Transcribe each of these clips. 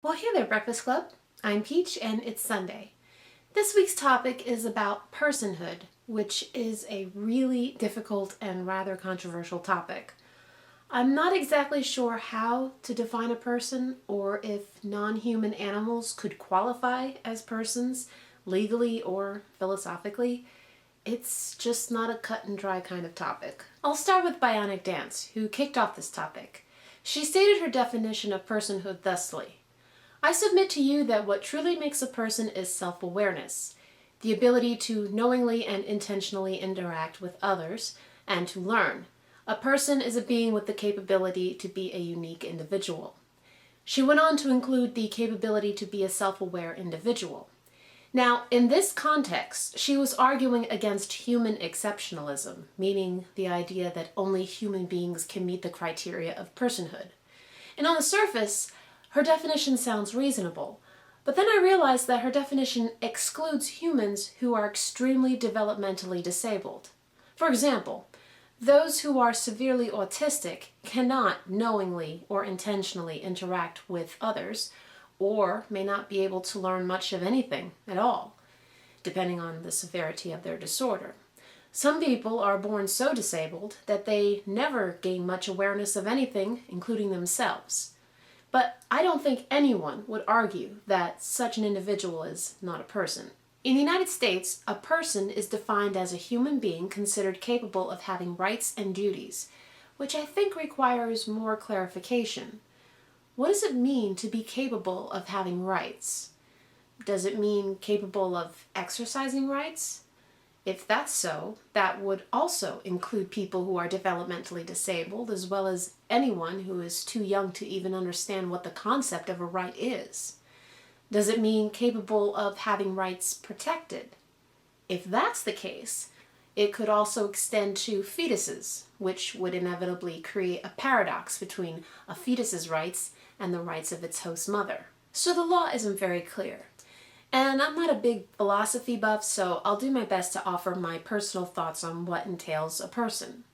Well, hey there, Breakfast Club. I'm Peach, and it's Sunday. This week's topic is about personhood, which is a really difficult and rather controversial topic. I'm not exactly sure how to define a person or if non-human animals could qualify as persons, legally or philosophically. It's just not a cut and dry kind of topic. I'll start with Bionic Dance, who kicked off this topic. She stated her definition of personhood thusly: I submit to you that what truly makes a person is self-awareness, the ability to knowingly and intentionally interact with others, and to learn. A person is a being with the capability to be a unique individual. She went on to include the capability to be a self-aware individual. Now, in this context, she was arguing against human exceptionalism, meaning the idea that only human beings can meet the criteria of personhood. And on the surface, her definition sounds reasonable, but then I realized that her definition excludes humans who are extremely developmentally disabled. For example, those who are severely autistic cannot knowingly or intentionally interact with others, or may not be able to learn much of anything at all, depending on the severity of their disorder. Some people are born so disabled that they never gain much awareness of anything, including themselves. But I don't think anyone would argue that such an individual is not a person. In the United States, a person is defined as a human being considered capable of having rights and duties, which I think requires more clarification. What does it mean to be capable of having rights? Does it mean capable of exercising rights? If that's so, that would also include people who are developmentally disabled, as well as anyone who is too young to even understand what the concept of a right is. Does it mean capable of having rights protected? If that's the case, it could also extend to fetuses, which would inevitably create a paradox between a fetus's rights and the rights of its host mother. So the law isn't very clear. And I'm not a big philosophy buff, so I'll do my best to offer my personal thoughts on what entails a person.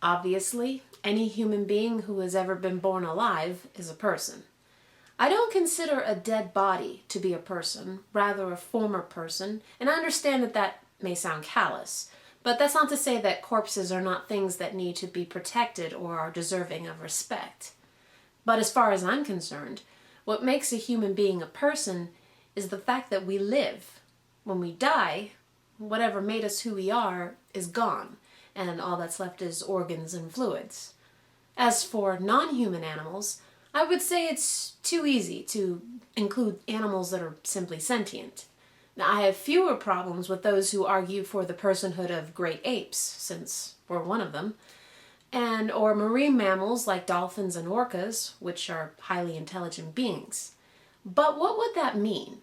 Obviously, any human being who has ever been born alive is a person. I don't consider a dead body to be a person, rather a former person, and I understand that that may sound callous, but that's not to say that corpses are not things that need to be protected or are deserving of respect. But as far as I'm concerned, what makes a human being a person is the fact that we live. When we die, whatever made us who we are is gone, and all that's left is organs and fluids. As for non-human animals, I would say it's too easy to include animals that are simply sentient. Now, I have fewer problems with those who argue for the personhood of great apes, since we're one of them, or marine mammals like dolphins and orcas, which are highly intelligent beings. But what would that mean?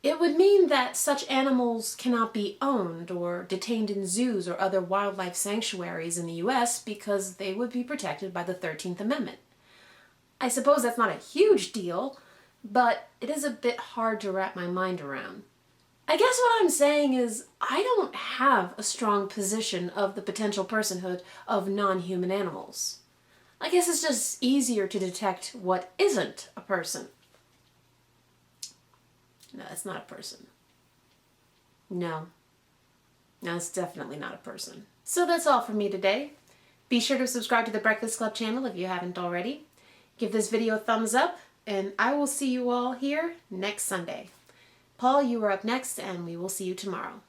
It would mean that such animals cannot be owned or detained in zoos or other wildlife sanctuaries in the U.S. because they would be protected by the 13th Amendment. I suppose that's not a huge deal, but it is a bit hard to wrap my mind around. I guess what I'm saying is I don't have a strong position of the potential personhood of non-human animals. I guess it's just easier to detect what isn't a person. No, it's not a person. No, it's definitely not a person. So that's all from me today. Be sure to subscribe to the Breakfast Club channel if you haven't already. Give this video a thumbs up, and I will see you all here next Sunday. Paul, you are up next, and we will see you tomorrow.